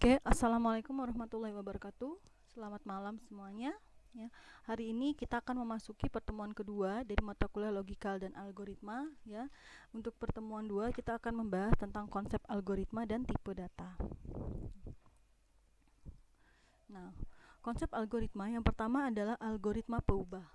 Oke, assalamualaikum warahmatullahi wabarakatuh. Selamat malam semuanya. Ya, hari ini kita akan memasuki pertemuan kedua dari mata kuliah logikal dan algoritma. Ya, untuk pertemuan 2 kita akan membahas tentang konsep algoritma dan tipe data. Nah, konsep algoritma yang pertama adalah algoritma peubah.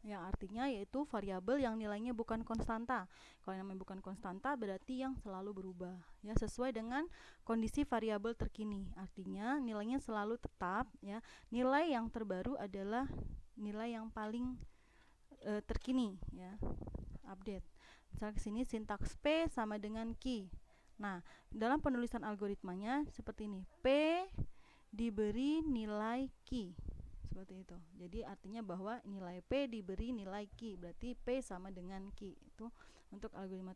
Yang artinya yaitu variabel yang nilainya bukan konstanta. Kalau yang namanya bukan konstanta berarti yang selalu berubah, ya, sesuai dengan kondisi variabel terkini. Artinya nilainya selalu tetap, ya. Nilai yang terbaru adalah nilai yang paling terkini, ya, update. Misalnya ke sini sintaks P sama dengan Q. Nah, dalam penulisan algoritmanya seperti ini. P diberi nilai Q. Seperti itu. Jadi artinya bahwa nilai P diberi nilai Q, berarti P sama dengan Q. Itu untuk algoritma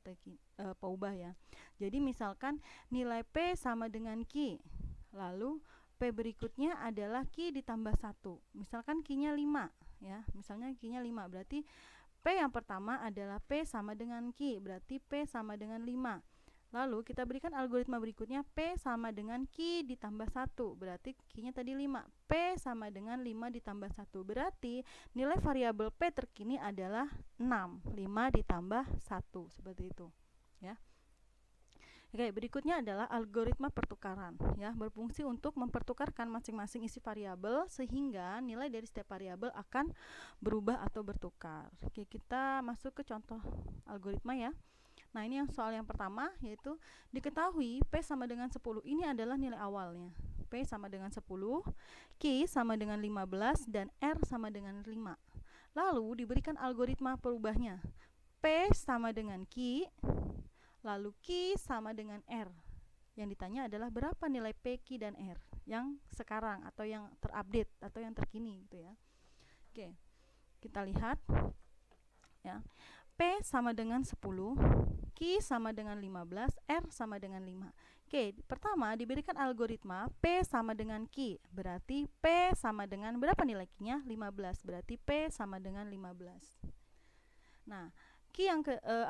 peubah, ya. Jadi misalkan nilai P sama dengan Q, lalu P berikutnya adalah Q ditambah 1. Misalkan Q-nya 5, ya. Misalnya Q-nya 5, berarti P yang pertama adalah P sama dengan Q, berarti P sama dengan 5. Lalu kita berikan algoritma berikutnya, P sama dengan Q ditambah 1, berarti Q-nya tadi 5. P sama dengan 5 ditambah 1, berarti nilai variabel P terkini adalah 6. 5 ditambah 1, seperti itu, ya. Oke, berikutnya adalah algoritma pertukaran, ya, berfungsi untuk mempertukarkan masing-masing isi variabel sehingga nilai dari setiap variabel akan berubah atau bertukar. Oke, kita masuk ke contoh algoritma, ya. Nah, ini yang soal yang pertama, yaitu diketahui P sama dengan 10. Ini adalah nilai awalnya. P sama dengan 10, Q sama dengan 15, dan R sama dengan 5. Lalu diberikan algoritma perubahnya. P sama dengan Q, lalu Q sama dengan R. Yang ditanya adalah berapa nilai P, Q, dan R yang sekarang atau yang terupdate atau yang terkini, gitu, ya. Oke, kita lihat, ya. P sama dengan 10, Q sama dengan 15, R sama dengan 5. Oke, pertama diberikan algoritma P sama dengan Q, berarti P sama dengan berapa nilai Q-nya? 15, berarti P sama dengan 15. Nah,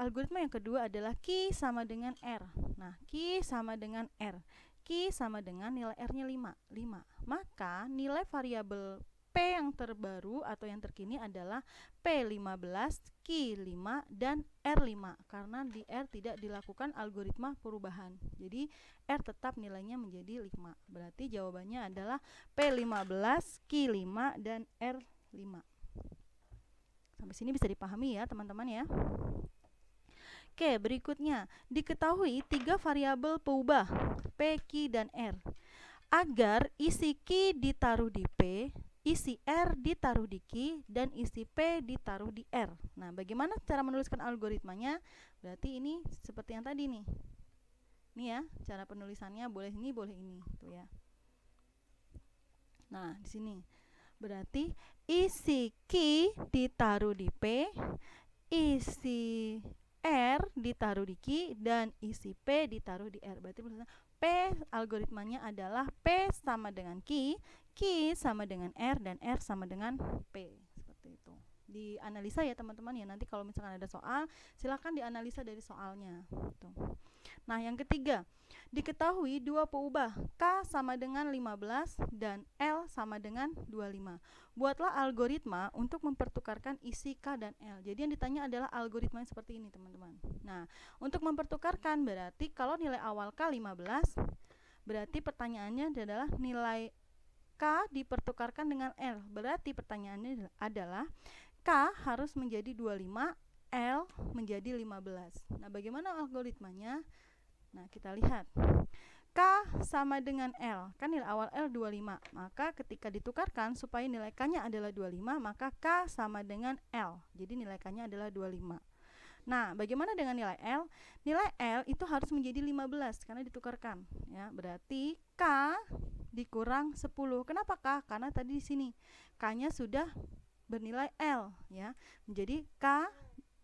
algoritma yang kedua adalah Q sama dengan R. Nah, Q sama dengan R. Q sama dengan nilai R-nya 5. Maka nilai variabel P yang terbaru atau yang terkini adalah P15, Q5, dan R5. Karena di R tidak dilakukan algoritma perubahan. Jadi R tetap nilainya menjadi 5. Berarti jawabannya adalah P15, Q5, dan R5. Sampai sini bisa dipahami, ya, teman-teman, ya. Oke, berikutnya diketahui 3 variabel peubah P, Q, dan R. Agar isi Q ditaruh di P, isi R ditaruh di Q, dan isi P ditaruh di R. Nah, bagaimana cara menuliskan algoritmanya? Berarti ini seperti yang tadi nih. Ini, ya, cara penulisannya boleh ini, boleh ini, tuh, ya. Nah, di sini berarti isi Q ditaruh di P, isi R ditaruh di Q, dan isi P ditaruh di R. Berarti P algoritmanya adalah P sama dengan Q, Q sama dengan R, dan R sama dengan P. Seperti itu. Dianalisa, ya, teman-teman, ya. Nanti kalau misalkan ada soal, silakan dianalisa dari soalnya. Tuh. Nah, yang ketiga, diketahui dua peubah K sama dengan 15 dan L sama dengan 25. Buatlah algoritma untuk mempertukarkan isi K dan L. Jadi yang ditanya adalah algoritmanya seperti ini, teman-teman. Nah, untuk mempertukarkan berarti kalau nilai awal K 15, berarti pertanyaannya adalah nilai K dipertukarkan dengan L. Berarti pertanyaannya adalah K harus menjadi 25, L menjadi 15. Nah, bagaimana algoritmanya? Nah, kita lihat. K sama dengan L, kan nilai awal L 25. Maka ketika ditukarkan supaya nilai K-nya adalah 25, maka K sama dengan L. Jadi nilai K-nya adalah 25. Nah, bagaimana dengan nilai L? Nilai L itu harus menjadi 15 karena ditukarkan, ya. Berarti K dikurang 10. Kenapa K? Karena tadi di sini K-nya sudah bernilai L, ya. Menjadi K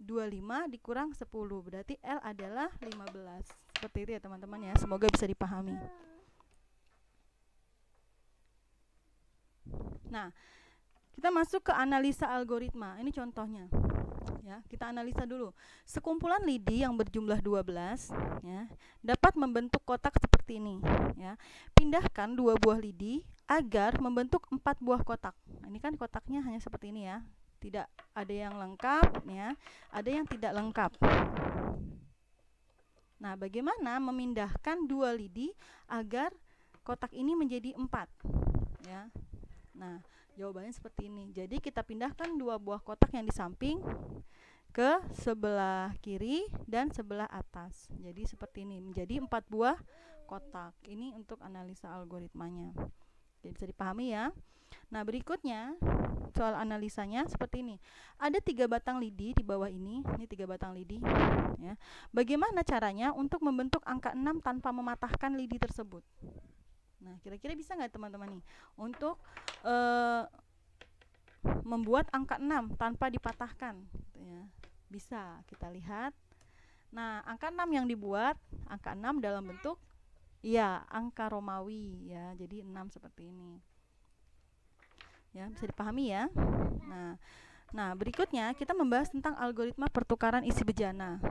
25 dikurang 10, berarti L adalah 15. Seperti itu, ya, teman-teman, ya. Semoga bisa dipahami. Nah, Kita masuk ke analisa algoritma. Ini contohnya. Ya, kita analisa dulu. Sekumpulan lidi yang berjumlah 12 ya, dapat membentuk kotak seperti ini ya. Pindahkan 2 buah lidi agar membentuk 4 buah kotak. Nah, ini kan kotaknya hanya seperti ini ya. Tidak ada yang lengkap ya, ada yang tidak lengkap. Nah, bagaimana memindahkan 2 lidi agar kotak ini menjadi 4 ya. Nah, jawabannya seperti ini. Jadi kita pindahkan 2 buah kotak yang di samping ke sebelah kiri dan sebelah atas. Jadi seperti ini, menjadi 4 buah kotak. Ini untuk analisa algoritmanya. Jadi bisa dipahami ya. Nah, berikutnya soal analisanya seperti ini. Ada 3 batang lidi di bawah ini. Ini 3 batang lidi ya. Bagaimana caranya untuk membentuk angka 6 tanpa mematahkan lidi tersebut? Nah, kira-kira bisa nggak teman-teman nih untuk membuat angka 6 tanpa dipatahkan gitu ya. Bisa kita lihat. Nah, angka 6 yang dibuat, angka 6 dalam bentuk ya angka Romawi ya. Jadi 6 seperti ini. Ya, bisa dipahami ya. Nah, berikutnya kita membahas tentang algoritma pertukaran isi bejana.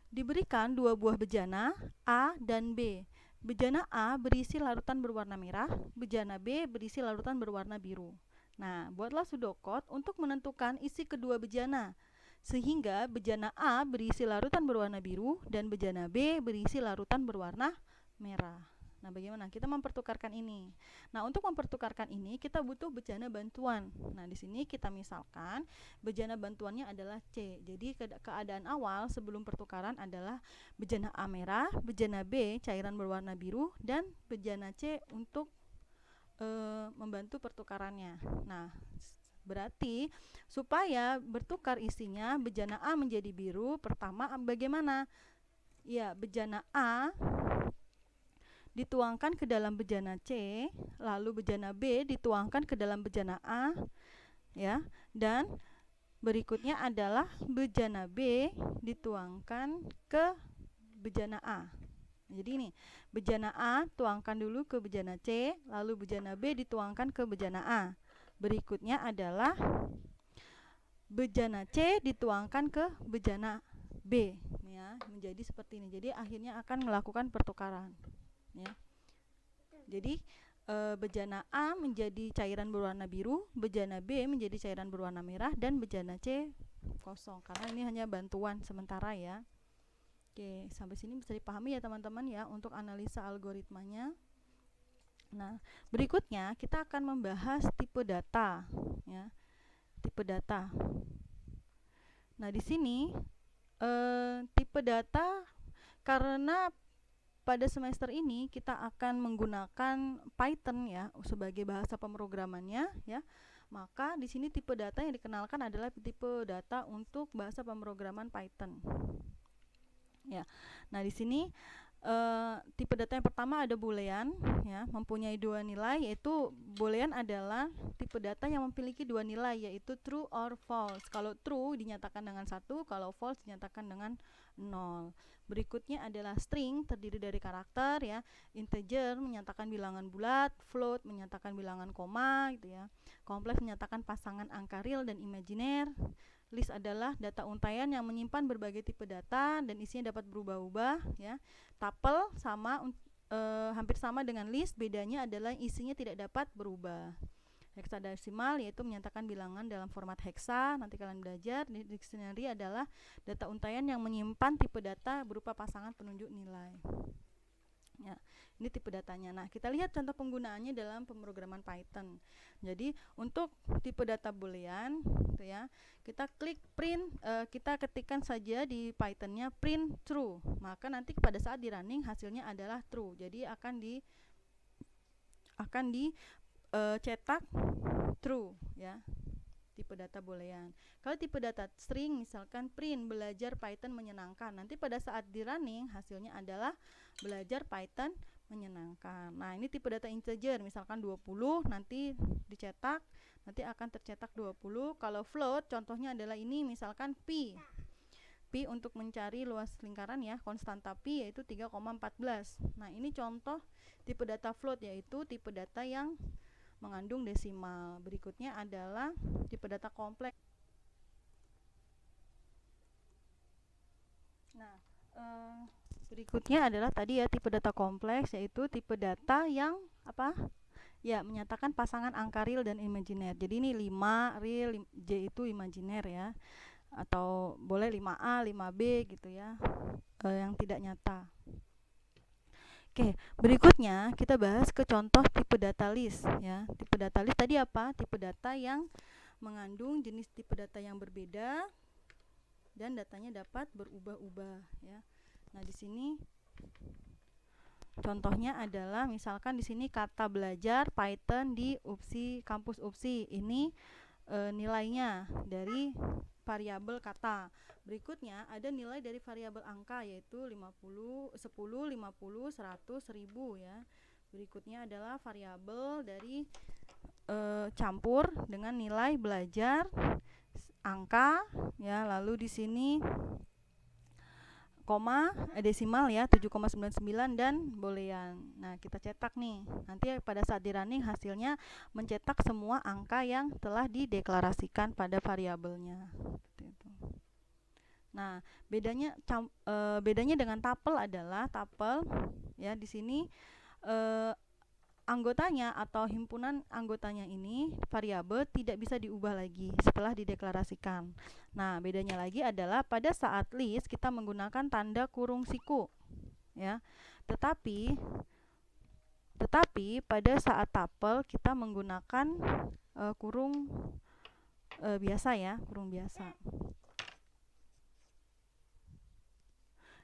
Diberikan 2 buah bejana A dan B. Bejana A berisi larutan berwarna merah, bejana B berisi larutan berwarna biru. Nah, buatlah pseudocode untuk menentukan isi kedua bejana, sehingga bejana A berisi larutan berwarna biru dan bejana B berisi larutan berwarna merah. Nah, bagaimana kita mempertukarkan ini? Nah, untuk mempertukarkan ini kita butuh bejana bantuan. Nah, di sini kita misalkan bejana bantuannya adalah C. Jadi keadaan awal sebelum pertukaran adalah bejana A merah, bejana B cairan berwarna biru, dan bejana C untuk membantu pertukarannya. Nah, berarti supaya bertukar isinya bejana A menjadi biru, pertama bagaimana? Ya, bejana A dituangkan ke dalam bejana C, lalu bejana B dituangkan ke dalam bejana A ya, dan berikutnya adalah bejana B dituangkan ke bejana A. Jadi ini bejana A tuangkan dulu ke bejana C, lalu bejana B dituangkan ke bejana A. Berikutnya adalah bejana C dituangkan ke bejana B ya, menjadi seperti ini. Jadi akhirnya akan melakukan pertukaran ya. Jadi bejana A menjadi cairan berwarna biru, bejana B menjadi cairan berwarna merah, dan bejana C kosong karena ini hanya bantuan sementara ya. Oke, sampai sini bisa dipahami ya teman-teman ya untuk analisa algoritmanya. Nah, berikutnya kita akan membahas tipe data ya. Tipe data. Nah, di sini tipe data karena pada semester ini kita akan menggunakan Python ya sebagai bahasa pemrogramannya ya. Maka di sini tipe data yang dikenalkan adalah tipe data untuk bahasa pemrograman Python. Ya. Nah, di sini tipe data yang pertama ada boolean ya, mempunyai 2 nilai, yaitu boolean adalah tipe data yang memiliki 2 nilai, yaitu true or false. Kalau true dinyatakan dengan 1, kalau false dinyatakan dengan 0. Berikutnya adalah string, terdiri dari karakter ya, integer menyatakan bilangan bulat, float menyatakan bilangan koma gitu ya, kompleks menyatakan pasangan angka real dan imajiner. List adalah data untaian yang menyimpan berbagai tipe data dan isinya dapat berubah-ubah ya. Tuple hampir sama dengan list, bedanya adalah isinya tidak dapat berubah. Hexadesimal yaitu menyatakan bilangan dalam format hexa. Nanti kalian belajar. Dictionary adalah data untaian yang menyimpan tipe data berupa pasangan penunjuk nilai. Ya, ini tipe datanya. Nah, kita lihat contoh penggunaannya dalam pemrograman Python. Jadi, untuk tipe data boolean gitu ya, kita klik print, kita ketikkan saja di Python-nya print true. Maka nanti pada saat di running hasilnya adalah true. Jadi akan cetak true ya. Tipe data boolean. Kalau tipe data string misalkan print belajar Python menyenangkan. Nanti pada saat di running hasilnya adalah belajar Python menyenangkan. Nah, ini tipe data integer misalkan 20 nanti dicetak nanti akan tercetak 20. Kalau float contohnya adalah ini misalkan pi. Pi untuk mencari luas lingkaran ya, konstanta pi yaitu 3,14. Nah, ini contoh tipe data float yaitu tipe data yang mengandung desimal. Berikutnya adalah tipe data kompleks. Nah, berikutnya adalah tadi ya tipe data kompleks, yaitu tipe data yang apa? Ya, menyatakan pasangan angka real dan imajiner. Jadi ini 5 real, J itu imajiner ya. Atau boleh 5A, 5B gitu ya. Yang tidak nyata. Oke, berikutnya kita bahas ke contoh tipe data list ya. Tipe data list tadi apa? Tipe data yang mengandung jenis tipe data yang berbeda dan datanya dapat berubah-ubah ya. Nah, di sini contohnya adalah misalkan di sini kata belajar Python di UPSI kampus UPSI. Ini nilainya dari variabel kata. Berikutnya ada nilai dari variabel angka yaitu 50, 10, 50, 100, 1000 ya. Berikutnya adalah variabel dari campur dengan nilai belajar angka ya. Lalu di sini koma desimal ya 7,99 dan boolean. Nah, kita cetak nih. Nanti pada saat di running hasilnya mencetak semua angka yang telah dideklarasikan pada variabelnya. Seperti itu. Nah, bedanya dengan tuple adalah tuple ya di sini anggotanya atau himpunan anggotanya ini variabel tidak bisa diubah lagi setelah dideklarasikan. Nah, bedanya lagi adalah pada saat list kita menggunakan tanda kurung siku ya. Tetapi pada saat tuple kita menggunakan kurung biasa ya, kurung biasa.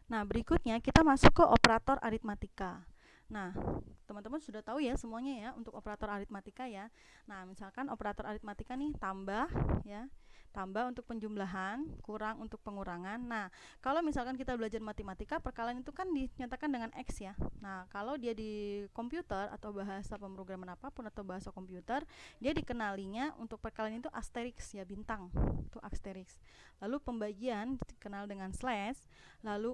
Nah, berikutnya kita masuk ke operator aritmatika. Nah, teman-teman sudah tahu ya semuanya ya untuk operator aritmatika ya. Nah, misalkan operator aritmatika nih tambah ya. Tambah untuk penjumlahan, kurang untuk pengurangan. Nah, kalau misalkan kita belajar matematika, perkalian itu kan dinyatakan dengan X ya. Nah, kalau dia di komputer atau bahasa pemrograman apapun atau bahasa komputer, dia dikenalinya untuk perkalian itu asterisk ya, bintang. Itu asterisk. Lalu pembagian dikenal dengan slash, lalu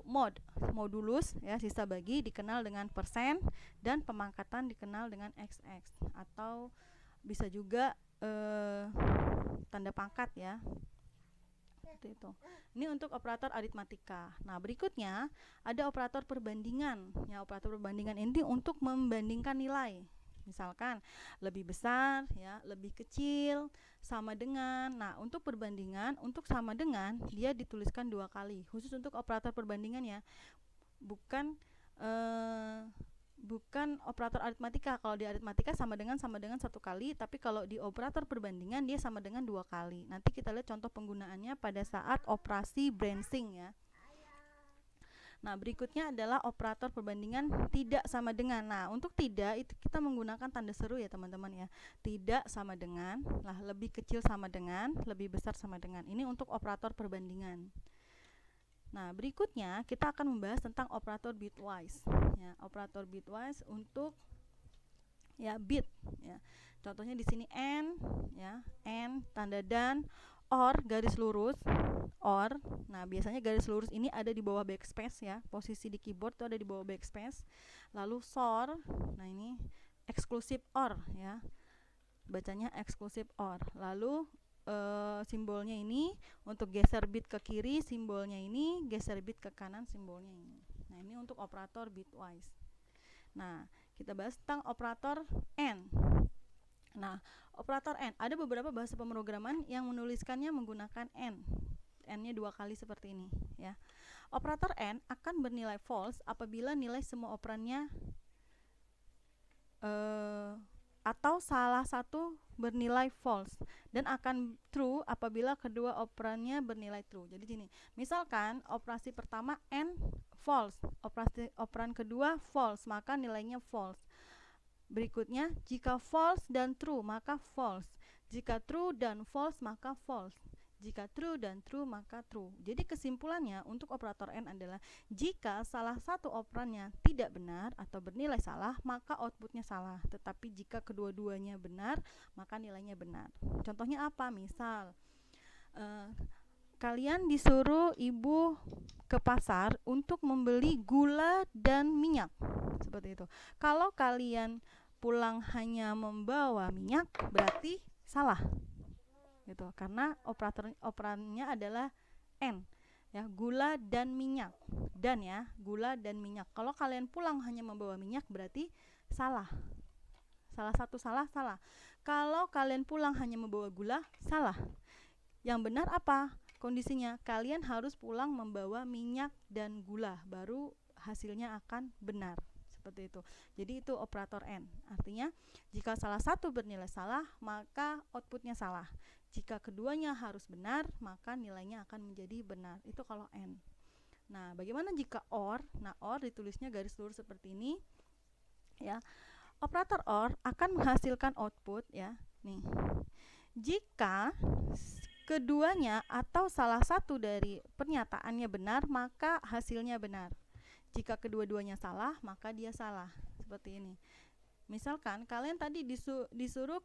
modulus ya, sisa bagi dikenal dengan persen, dan pemangkatan dikenal dengan XX atau bisa juga tanda pangkat ya. Seperti itu. Ini untuk operator aritmatika. Nah, berikutnya ada operator perbandingan. Ya, operator perbandingan ini untuk membandingkan nilai. Misalkan lebih besar ya, lebih kecil, sama dengan. Nah, untuk perbandingan, untuk sama dengan dia dituliskan 2 kali. Khusus untuk operator perbandingan ya. Bukan operator aritmatika. Kalau di aritmatika sama dengan 1 kali, tapi kalau di operator perbandingan dia sama dengan 2 kali. Nanti kita lihat contoh penggunaannya pada saat operasi branching ya. Nah, berikutnya adalah operator perbandingan tidak sama dengan. Nah, untuk tidak itu kita menggunakan tanda seru ya teman-teman ya. Tidak sama dengan, lah lebih kecil sama dengan, lebih besar sama dengan. Ini untuk operator perbandingan. Nah, berikutnya kita akan membahas tentang operator bitwise. Ya, operator bitwise untuk ya bit. Ya. Contohnya di sini n, ya, n tanda dan, or garis lurus, or. Nah, biasanya garis lurus ini ada di bawah backspace ya. Posisi di keyboard itu ada di bawah backspace. Lalu sor. Nah, ini eksklusif or ya. Bacanya eksklusif or. Lalu simbolnya ini untuk geser bit ke kiri, simbolnya ini geser bit ke kanan, simbolnya ini. Nah, ini untuk operator bitwise. Nah, kita bahas tentang operator n. Nah, operator n ada beberapa bahasa pemrograman yang menuliskannya menggunakan n. N-nya 2 kali seperti ini ya. Operator n akan bernilai false apabila nilai semua operannya atau salah satu bernilai false, dan akan true apabila kedua operannya bernilai true. Jadi gini, misalkan operasi pertama n false, operan kedua false, maka nilainya false. Berikutnya, jika false dan true maka false, jika true dan false maka false, jika true dan true maka true. Jadi kesimpulannya untuk operator n adalah jika salah satu operannya tidak benar atau bernilai salah, maka outputnya salah. Tetapi jika kedua-duanya benar, maka nilainya benar. Contohnya apa? Misal kalian disuruh ibu ke pasar untuk membeli gula dan minyak. Seperti itu. Kalau kalian pulang hanya membawa minyak berarti salah gitu, karena operannya adalah N ya, gula dan minyak. Dan ya, gula dan minyak. Kalau kalian pulang hanya membawa minyak berarti salah. Salah satu salah. Kalau kalian pulang hanya membawa gula, salah. Yang benar apa? Kondisinya kalian harus pulang membawa minyak dan gula, baru hasilnya akan benar. Seperti itu. Jadi itu operator N. Artinya jika salah satu bernilai salah, maka outputnya salah. Jika keduanya harus benar, maka nilainya akan menjadi benar. Itu kalau N. Nah, bagaimana jika OR? Nah, OR ditulisnya garis lurus seperti ini. Ya. Operator OR akan menghasilkan output ya. Nih. Jika keduanya atau salah satu dari pernyataannya benar, maka hasilnya benar. Jika kedua-duanya salah, maka dia salah. Seperti ini. Misalkan kalian tadi disuruh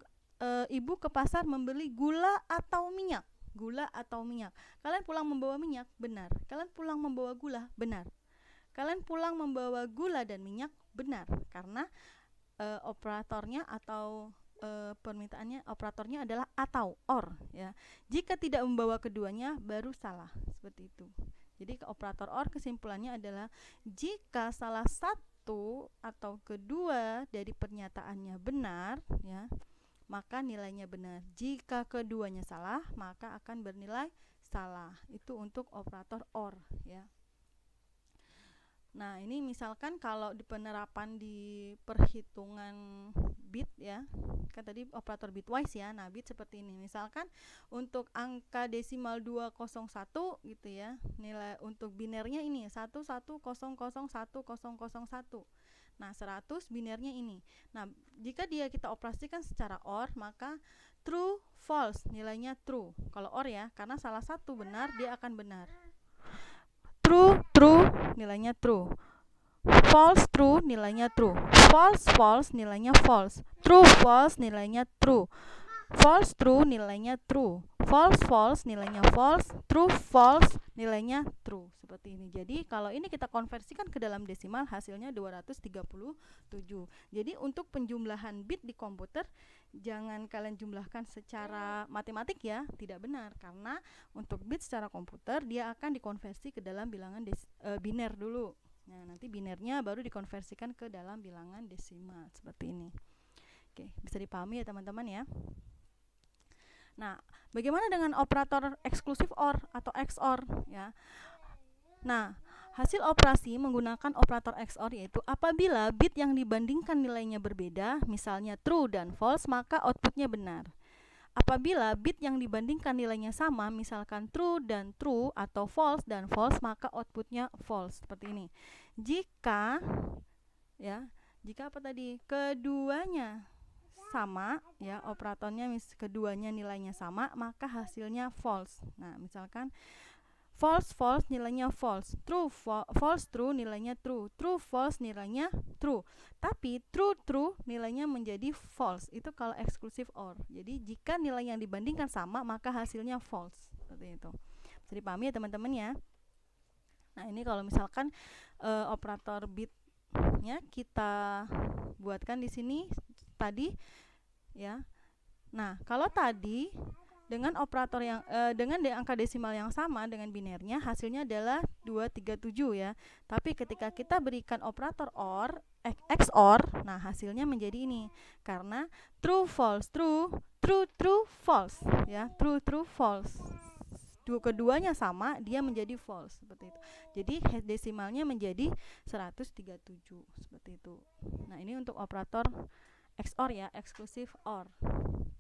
ibu ke pasar membeli gula atau minyak. Kalian pulang membawa minyak, benar. Kalian pulang membawa gula, benar. Kalian pulang membawa gula dan minyak, benar. Karena operatornya atau permintaannya, operatornya adalah atau OR ya. Jika tidak membawa keduanya baru salah. Seperti itu. Jadi operator OR kesimpulannya adalah jika salah satu atau kedua dari pernyataannya benar ya, maka nilainya benar. Jika keduanya salah, maka akan bernilai salah. Itu untuk operator OR ya. Nah, ini misalkan kalau di penerapan di perhitungan bit ya. Kan tadi operator bitwise ya. Nah, bit seperti ini. Misalkan untuk angka desimal 201 gitu ya. Nilai untuk binernya ini 11001001. Nah, 100 binernya ini. Nah, jika kita operasikan secara OR, maka true, false, nilainya true. Kalau OR ya, karena salah satu benar, dia akan benar. True, nilainya true. False, true, nilainya true. False, nilainya false. False, nilainya true. False, true, nilainya true. False, nilainya false. False, nilainya true. Seperti ini. Jadi kalau ini kita konversikan ke dalam desimal, hasilnya 237. Jadi untuk penjumlahan bit di komputer, jangan kalian jumlahkan secara matematik ya, tidak benar. Karena untuk bit secara komputer, dia akan dikonversi ke dalam bilangan biner dulu. Nah, nanti binernya baru dikonversikan ke dalam bilangan desimal. Seperti ini. Oke, bisa dipahami ya teman-teman ya. Nah, bagaimana dengan operator eksklusif OR atau XOR ya? Nah, hasil operasi menggunakan operator XOR yaitu apabila bit yang dibandingkan nilainya berbeda, misalnya true dan false, maka outputnya benar. Apabila bit yang dibandingkan nilainya sama, misalkan true dan true atau false dan false, maka outputnya false. Seperti ini. Jika apa tadi? Keduanya sama ya, operatornya keduanya nilainya sama, maka hasilnya false. Nah, misalkan false nilainya false, false true nilainya true, false nilainya true. Tapi true nilainya menjadi false. Itu kalau eksklusif OR. Jadi jika nilai yang dibandingkan sama, maka hasilnya false. Seperti itu. Bisa dipahami ya teman-teman ya. Nah, ini kalau misalkan operator bitnya kita buatkan di sini tadi ya. Nah, kalau tadi dengan operator yang dengan angka desimal yang sama dengan binernya, hasilnya adalah 237 ya. Tapi ketika kita berikan operator OR XOR, nah hasilnya menjadi ini. Karena true false true false ya. True false. Keduanya sama, dia menjadi false seperti itu. Jadi desimalnya menjadi 137 seperti itu. Nah, ini untuk operator XOR ya, eksklusif OR.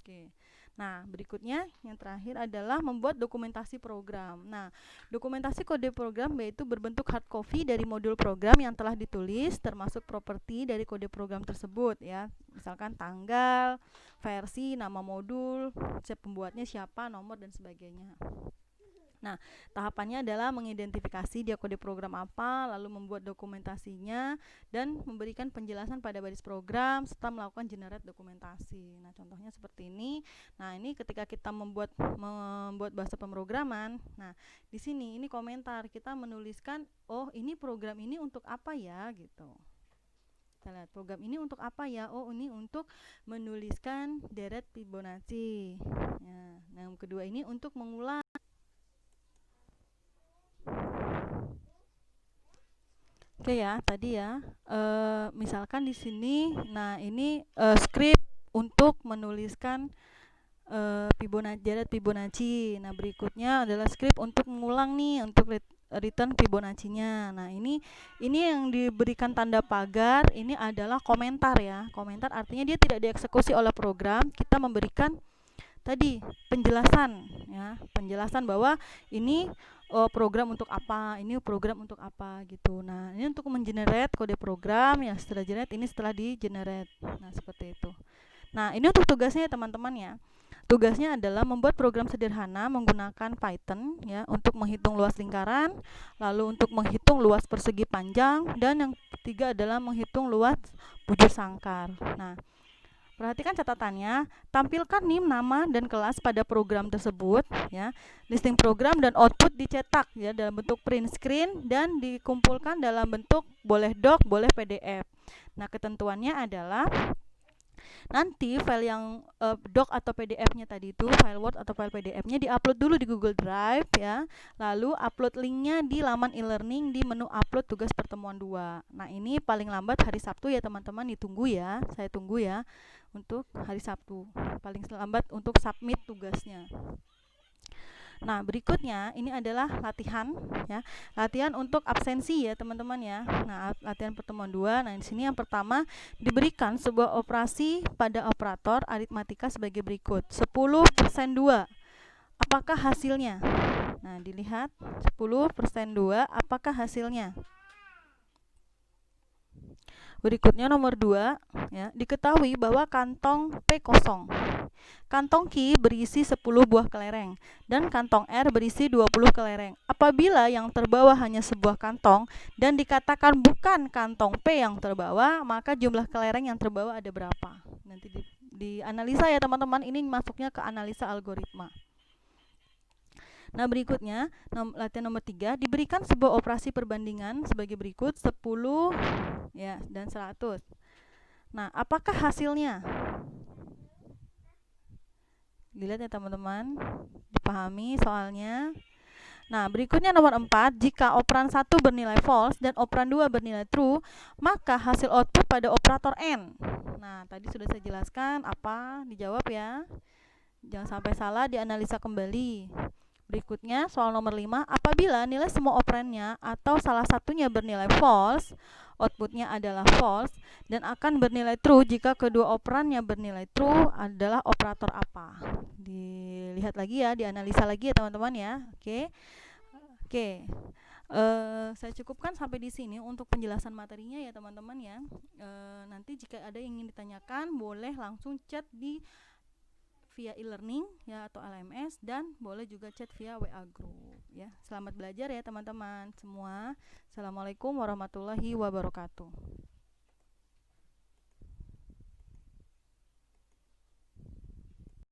Oke. Nah, berikutnya yang terakhir adalah membuat dokumentasi program. Nah, dokumentasi kode program yaitu berbentuk hard copy dari modul program yang telah ditulis, termasuk properti dari kode program tersebut ya. Misalkan tanggal, versi, nama modul, pembuatnya siapa, nomor dan sebagainya. Nah, tahapannya adalah mengidentifikasi dia kode program apa, lalu membuat dokumentasinya, dan memberikan penjelasan pada baris program, serta melakukan generate dokumentasi. Nah, contohnya seperti ini. Nah, ini ketika kita membuat bahasa pemrograman, nah, di sini ini komentar, kita menuliskan, oh ini program ini untuk apa ya, gitu. Kita lihat program ini untuk apa ya? Oh, ini untuk menuliskan deret Fibonacci. Ya, nah, yang kedua ini untuk mengulang. Oke ya, tadi ya. Misalkan di sini, nah ini script untuk menuliskan Fibonacci. Nah, berikutnya adalah script untuk mengulang nih untuk return Fibonacci-nya. Nah, ini yang diberikan tanda pagar ini adalah komentar ya. Komentar artinya dia tidak dieksekusi oleh program, kita memberikan tadi penjelasan ya, penjelasan bahwa ini program untuk apa, ini program untuk apa gitu. Nah, ini untuk mengenerate kode program ya, setelah generate ini setelah di generate. Nah, seperti itu. Nah, ini untuk tugasnya ya teman-teman ya. Tugasnya adalah membuat program sederhana menggunakan Python ya untuk menghitung luas lingkaran, lalu untuk menghitung luas persegi panjang, dan yang ketiga adalah menghitung luas bujur sangkar. Nah, perhatikan catatannya, tampilkan nim, nama, dan kelas pada program tersebut ya. Listing program dan output dicetak ya dalam bentuk print screen dan dikumpulkan dalam bentuk boleh doc, boleh PDF. Nah, ketentuannya adalah nanti file yang doc atau PDF-nya tadi itu, file Word atau file PDF-nya diupload dulu di Google Drive ya. Lalu upload linknya di laman e-learning di menu upload tugas pertemuan 2. Nah, ini paling lambat hari Sabtu ya teman-teman, ditunggu ya. Saya tunggu ya untuk hari Sabtu. Paling lambat untuk submit tugasnya. Nah, berikutnya ini adalah latihan ya. Latihan untuk absensi ya, teman-teman ya. Nah, latihan pertemuan 2. Nah, di sini yang pertama diberikan sebuah operasi pada operator aritmatika sebagai berikut. 10%2. Apakah hasilnya? Nah, dilihat 10%2 apakah hasilnya? Berikutnya nomor 2 ya, diketahui bahwa kantong P kosong. Kantong Q berisi 10 buah kelereng dan kantong R berisi 20 kelereng. Apabila yang terbawa hanya sebuah kantong dan dikatakan bukan kantong P yang terbawa, maka jumlah kelereng yang terbawa ada berapa? Nanti dianalisa ya teman-teman, ini masuknya ke analisa algoritma. Nah, berikutnya latihan nomor 3, diberikan sebuah operasi perbandingan sebagai berikut, 10 ya dan 100. Nah, apakah hasilnya? Dilihat ya teman-teman, dipahami soalnya. Nah, berikutnya nomor 4, jika operan 1 bernilai false dan operan 2 bernilai true, maka hasil output pada operator N. Nah, tadi sudah saya jelaskan apa, dijawab ya. Jangan sampai salah, dianalisa kembali. Berikutnya soal nomor 5, apabila nilai semua operannya atau salah satunya bernilai false, outputnya adalah false, dan akan bernilai true jika kedua operannya bernilai true adalah operator apa. Dilihat lagi ya, dianalisa lagi ya teman-teman ya. Oke. Saya cukupkan sampai di sini untuk penjelasan materinya ya teman-teman ya. Nanti jika ada yang ingin ditanyakan boleh langsung chat via e-learning ya atau LMS, dan boleh juga chat via WA group ya. Selamat belajar ya teman-teman semua. Assalamualaikum warahmatullahi wabarakatuh.